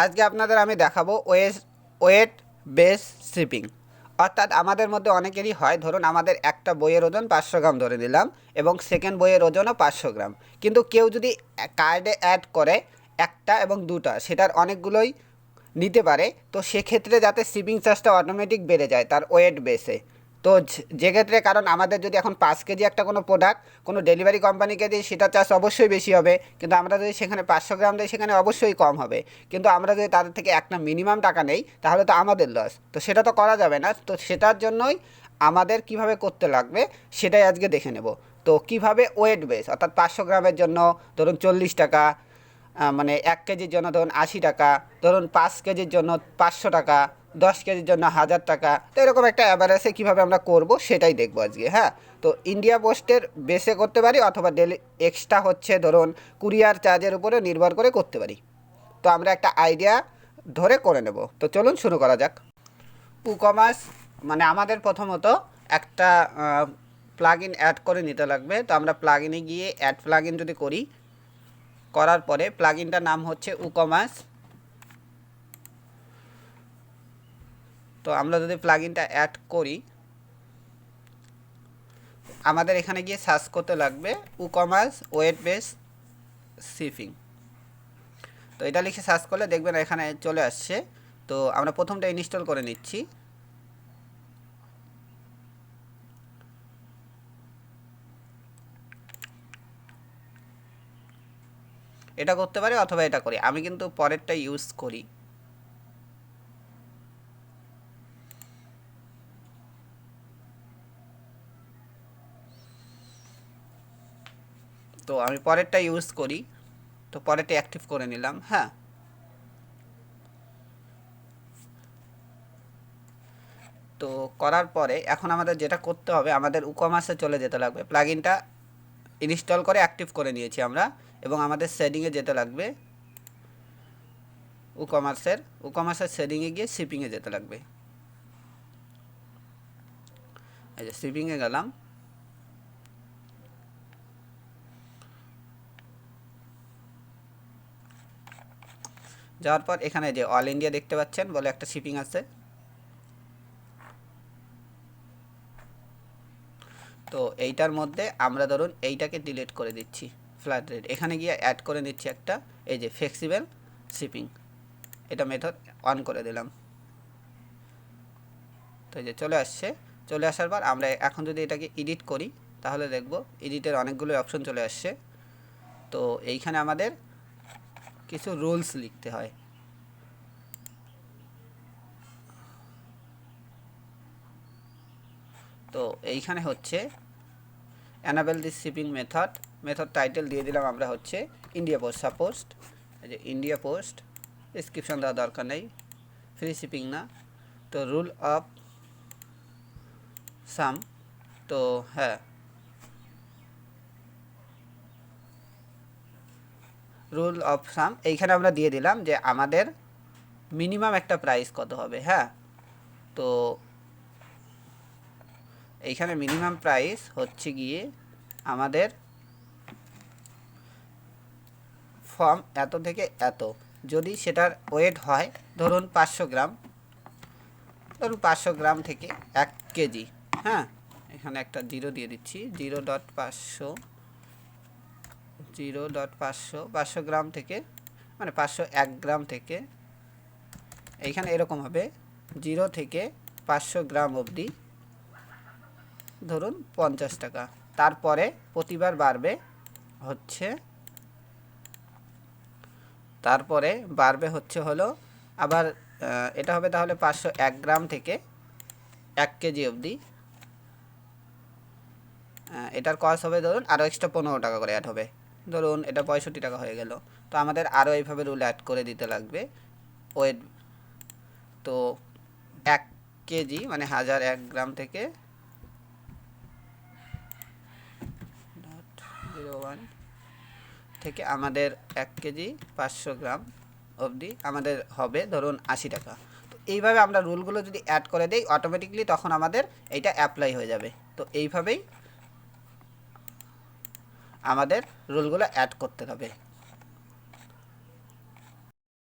আজকে আপনাদের আমি দেখাবো ওয়েট বেস শিপিং। অর্থাৎ আমাদের মধ্যে অনেকেরই হয়, ধরুন আমাদের একটা বইয়ের ওজন 500 গ্রাম ধরে নিলাম এবং সেকেন্ড বইয়ের ওজনও 500 গ্রাম, কিন্তু কেউ যদি কার্ডে অ্যাড করে একটা এবং দুটা, সেটার অনেকগুলোই নিতে পারে, তো সেক্ষেত্রে যাতে শিপিং চার্জটা অটোমেটিক বেড়ে যায় তার ওয়েট বেসে। তো যে ক্ষেত্রে, কারণ আমাদের যদি এখন 5 কেজি একটা কোনো প্রোডাক্ট কোনো ডেলিভারি কোম্পানিকে দিই, সেটা চার্জ অবশ্যই বেশি হবে, কিন্তু আমরা যদি সেখানে 500 গ্রাম দিই সেখানে অবশ্যই কম হবে। কিন্তু আমরা যদি তাদের থেকে একটা মিনিমাম টাকা নেই তাহলে তো আমাদের লস, তো সেটা তো করা যাবে না। তো সেটার জন্যই আমাদের কিভাবে করতে লাগবে সেটাই আজকে দেখে নেব। তো কিভাবে ওয়েট বেস, অর্থাৎ 500 গ্রামের জন্য ধরুন 40 টাকা, মানে 1 কেজির জন্য ধরুন 80 টাকা, ধরুন 5 কেজির জন্য 500 টাকা, 10 কেজির জন্য 1000 টাকা, তো এরকম একটা অ্যাভারেজে কীভাবে আমরা করব সেটাই দেখব আজকে। হ্যাঁ, তো ইন্ডিয়া পোস্টের বেসে করতে পারি, অথবা ডেলি এক্সট্রা হচ্ছে ধরুন কুরিয়ার চার্জের উপরে নির্ভর করে করতে পারি। তো আমরা একটা আইডিয়া ধরে করে নেব। তো চলুন শুরু করা যাক। ইকমার্স মানে আমাদের প্রথমত একটা প্লাগ ইন অ্যাড করে নিতে লাগবে। তো আমরা প্লাগ ইনে গিয়ে অ্যাড প্লাগ ইন যদি করি, করার পরে প্লাগ ইনটার নাম হচ্ছে ইকমার্স। তো আমরা যদি প্লাগ ইনটা অ্যাড করি, আমাদের এখানে গিয়ে সার্চ করতে লাগবে ইকমার্স ওয়েট বেস শিপিং। তো এটা লিখে সার্চ করলে দেখবেন এখানে চলে আসছে। তো আমরা প্রথমটা ইনস্টল করে নিচ্ছি। এটা করতে পারি অথবা এটা করি, আমি কিন্তু পরেরটা ইউজ করি। তো আমি পরেরটা ইউজ করি, তো পরেরটা অ্যাক্টিভ করে নিলাম। হ্যাঁ, তো করার পরে এখন আমাদের যেটা করতে হবে, আমাদের ইকমার্সে চলে যেতে লাগবে। প্লাগইনটা ইনস্টল করে অ্যাক্টিভ করে নিয়েছি আমরা, এবং আমাদের সেটিংয়ে যেতে লাগবে। ইকমার্সের সেটিংয়ে গিয়ে শিপিংয়ে যেতে লাগবে। এই যে শিপিংয়ে গেলাম। যাওয়ার পর এখানে যে অল ইন্ডিয়া দেখতে পাচ্ছেন বলে একটা শিপিং আছে। তো এইটার মধ্যে আমরা ধরুন এইটাকে ডিলিট করে দিচ্ছি, ফ্ল্যাট রেট। এখানে গিয়ে অ্যাড করে নিচ্ছি একটা, এই যে ফ্লেক্সিবল শিপিং, এটা মেথড অন করে দিলাম। তো এই যে চলে আসছে। চলে আসার পর আমরা এখন যদি এটাকে এডিট করি তাহলে দেখব এডিটের অনেকগুলো অপশন চলে আসছে। তো এইখানে আমাদের কিছু রুলস লিখতে হয়। তো এইখানে হচ্ছে enable this shipping method title দিয়ে দিলাম আমরা হচ্ছে ইন্ডিয়া পোস্ট। সাপোজ এই যে ইন্ডিয়া পোস্ট, ডেসক্রিপশন দেওয়ার দরকার নেই, ফ্রি শিপিং না। তো রুল অফ সাম, তো হ্যাঁ রুল অফ সাম এইখানে আমরা দিয়ে দিলাম যে আমাদের মিনিমাম একটা প্রাইস কত হবে। হ্যাঁ, তো এইখানে মিনিমাম প্রাইস হচ্ছে গিয়ে আমাদের ফর্ম এত থেকে এত, যদি সেটার ওয়েট হয় ধরুন 500 গ্রাম, ধরুন 500 গ্রাম থেকে 1 কেজি। হ্যাঁ, এখানে একটা 0 দিয়ে দিচ্ছি, 0.500, 500 গ্রাম থেকে, মানে 501 গ্রাম থেকে, এইখানে এরকম হবে 0 থেকে 500 গ্রাম অবধি ধরুন 50 টাকা। তারপরে প্রতিবার বাড়বে হচ্ছে, হলো আবার এটা হবে তাহলে 501 গ্রাম থেকে 1 কেজি অবধি। এটার কস্ট হবে ধরুন আরও এক্সট্রা 15 টাকা করে অ্যাড হবে, ধরুন এটা 65 টাকা হয়ে গেল। তো আমাদের আরও এইভাবে রুল অ্যাড করে দিতে লাগবে ওয়েট। তো 1 কেজি মানে 1001 গ্রাম থেকে 01 থেকে আমাদের 1 কেজি 500 গ্রাম অবধি আমাদের হবে ধরুন 80 টাকা। তো এইভাবে আমরা রুলগুলো যদি অ্যাড করে দিই অটোমেটিকলি, তখন আমাদের এইটা অ্যাপ্লাই হয়ে যাবে। তো এইভাবেই আমাদের রুলগুলো অ্যাড করতে হবে।